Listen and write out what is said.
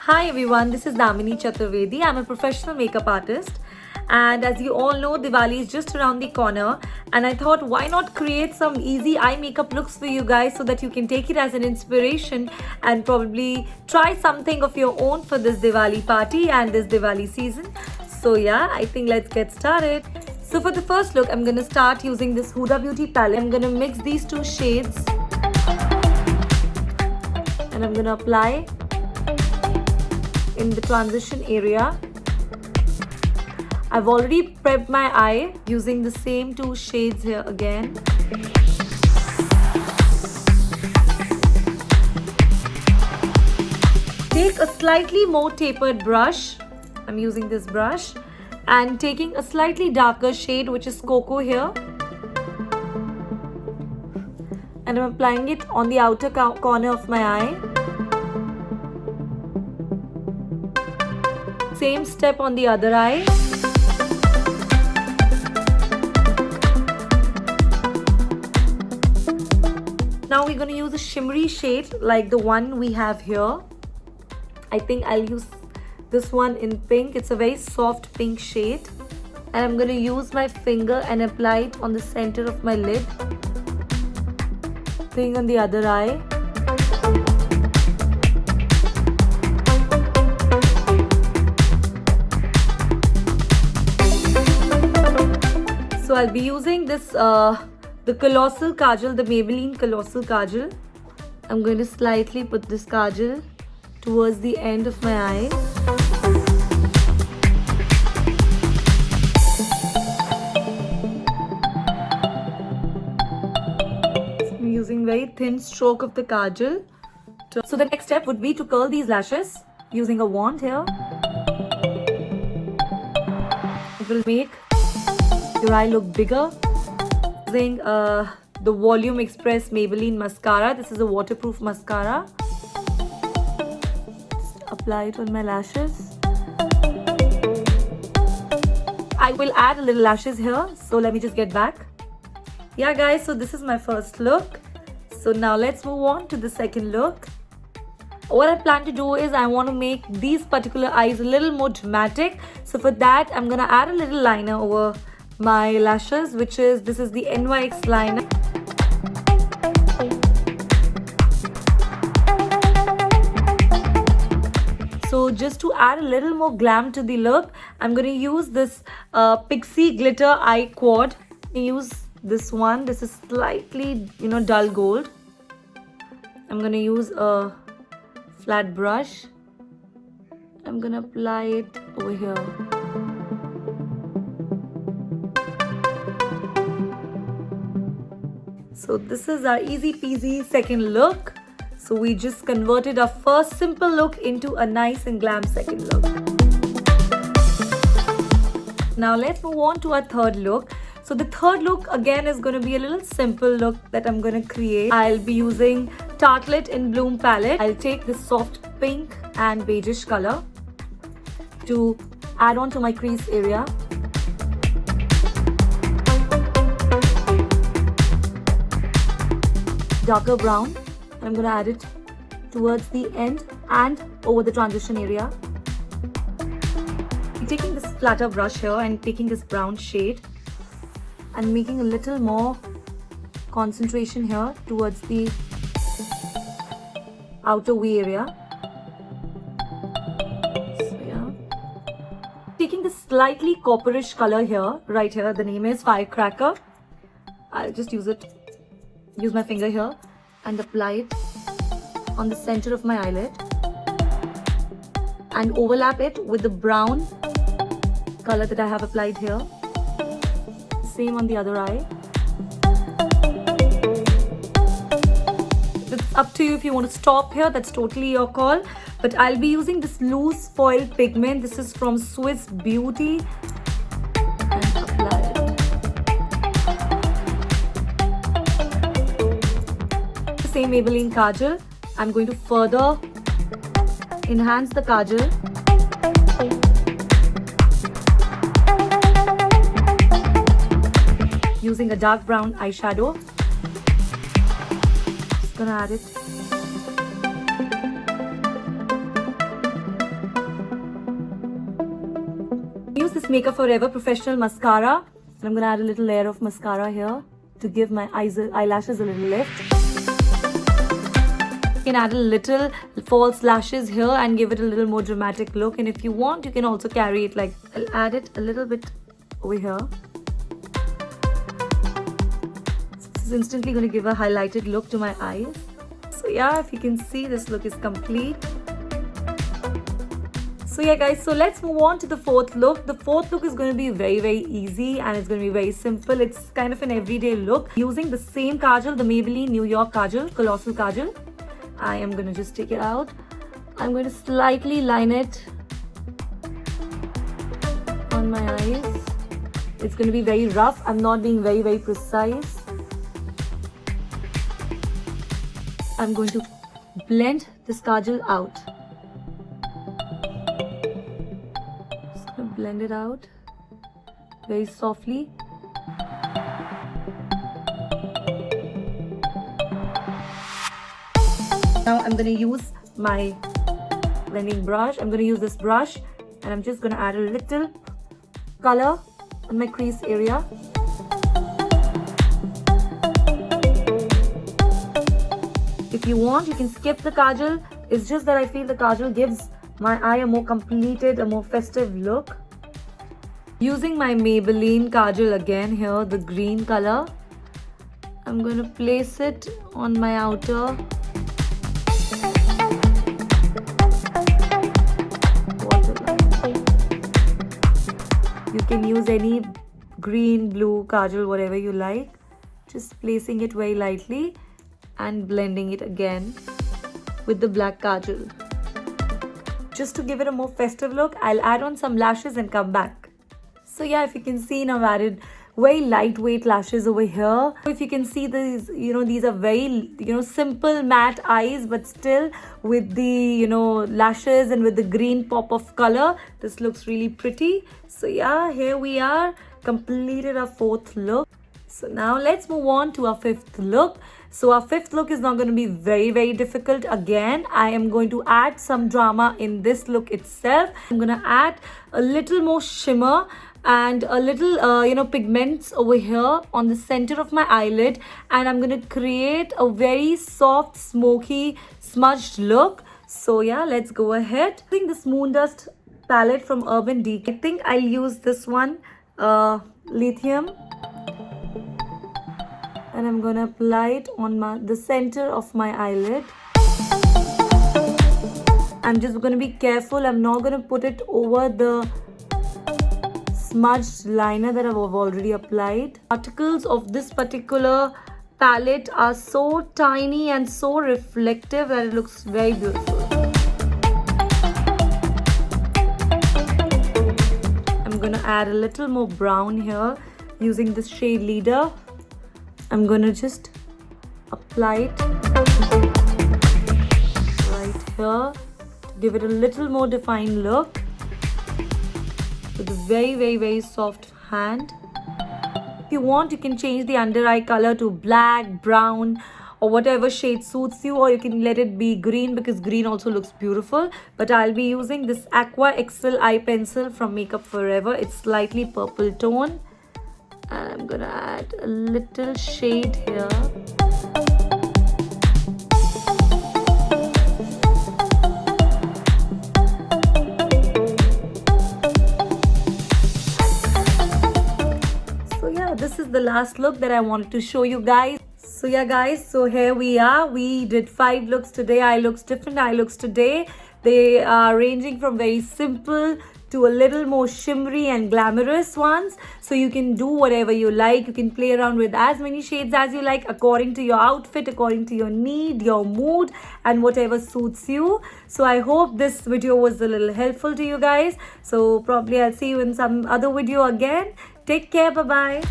Hi everyone, this is Damini Chaturvedi. I'm a professional makeup artist, and as you all know, Diwali is just around the corner, and I thought why not create some easy eye makeup looks for you guys so that you can take it as an inspiration and probably try something of your own for this Diwali party and this Diwali season. So yeah, I think let's get started. So for the first look, I'm gonna start using this Huda Beauty palette. I'm gonna mix these two shades and I'm gonna apply in the transition area. I've already prepped my eye using the same two shades here again. Take a slightly more tapered brush. I'm using this brush and taking a slightly darker shade, which is Cocoa here. And I'm applying it on the outer corner of my eye. Same step on the other eye. Now we're going to use a shimmery shade like the one we have here. I think I'll use this one in pink. It's a very soft pink shade. And I'm going to use my finger and apply it on the center of my lid. Thing on the other eye. So I'll be using this, the Colossal Kajal, the Maybelline Colossal Kajal. I'm going to slightly put this Kajal towards the end of my eye. So I'm using very thin stroke of the Kajal. So the next step would be to curl these lashes using a wand here. It will make your eye look bigger. Using the Volume Express Maybelline mascara. This is a waterproof mascara. Just apply it on my lashes. I will add a little lashes here. So let me just get back. Yeah guys, so this is my first look. So now let's move on to the second look. What I plan to do is I want to make these particular eyes a little more dramatic. So for that, I'm going to add a little liner over my lashes, which is, this is the NYX liner. So just to add a little more glam to the look, I'm going to use this Pixie Glitter Eye Quad. Use this one. This is slightly, dull gold. I'm going to use a flat brush. I'm going to apply it over here. So this is our easy peasy second look. So we just converted our first simple look into a nice and glam second look. Now let's move on to our third look. So the third look again is going to be a little simple look that I'm going to create. I'll be using Tartelette in Bloom palette. I'll take this soft pink and beigeish color to add on to my crease area. Darker brown. I'm going to add it towards the end and over the transition area. I'm taking this flatter brush here and taking this brown shade and making a little more concentration here towards the outer V area. So yeah. Taking this slightly copperish color here, right here. The name is Firecracker. I'll just use my finger here and apply it on the center of my eyelid and overlap it with the brown color that I have applied here. Same on the other eye. It's up to you if you want to stop here, that's totally your call. But I'll be using this loose foil pigment. This is from Swiss Beauty. And apply it. Same Maybelline Kajal. I'm going to further enhance the Kajal. Using a dark brown eyeshadow. Just gonna add it Makeup Forever Professional Mascara. And I'm going to add a little layer of mascara here to give my eyelashes a little lift. You can add a little false lashes here and give it a little more dramatic look. And if you want, you can also carry it like, I'll add it a little bit over here. This is instantly going to give a highlighted look to my eyes. So yeah, if you can see, this look is complete. So yeah guys, so let's move on to the fourth look. The fourth look is going to be very easy and it's going to be very simple. It's kind of an everyday look. Using the same kajal, the Maybelline New York Kajal, Colossal Kajal. I am going to just take it out. I'm going to slightly line it on my eyes. It's going to be very rough. I'm not being very precise. I'm going to blend this kajal out. Just going to blend it out very softly. Now I'm going to use my blending brush. I'm going to use this brush and I'm just going to add a little color on my crease area. If you want, you can skip the kajal. It's just that I feel the kajal gives my eye a more completed, a more festive look. Using my Maybelline kajal again here, the green color. I'm going to place it on my outer waterline. You can use any green, blue kajal, whatever you like. Just placing it very lightly and blending it again with the black kajal. Just to give it a more festive look, I'll add on some lashes and come back. So yeah, if you can see, now I've added very lightweight lashes over here. If you can see, these, these are very, simple matte eyes, but still with the, lashes and with the green pop of color, this looks really pretty. So yeah, here we are, completed our fourth look. So now let's move on to our fifth look. So our fifth look is not going to be very difficult. Again, I am going to add some drama in this look itself. I'm going to add a little more shimmer and a little pigments over here on the center of my eyelid, and I'm going to create a very soft, smoky, smudged look. So yeah, let's go ahead. I think this Moondust palette from Urban Decay. I think I'll use this one, Lithium. And I'm going to apply it on the center of my eyelid. I'm just going to be careful. I'm not going to put it over the smudged liner that I've already applied. Particles of this particular palette are so tiny and so reflective that it looks very beautiful. I'm going to add a little more brown here using this shade Leader. I'm going to just apply it right here to give it a little more defined look with a very soft hand. If you want, you can change the under eye color to black, brown, or whatever shade suits you, or you can let it be green because green also looks beautiful. But I'll be using this Aqua Excel eye pencil from Makeup Forever. It's slightly purple tone. And I'm gonna add a little shade here. So yeah, this is the last look that I wanted to show you guys. So yeah guys, so here we are. We did 5 looks today. Eye looks, different eye looks today. They are ranging from very simple to a little more shimmery and glamorous ones. So you can do whatever you like. You can play around with as many shades as you like according to your outfit, according to your need, your mood, and whatever suits you. So I hope this video was a little helpful to you guys. So probably I'll see you in some other video again. Take care. Bye-bye.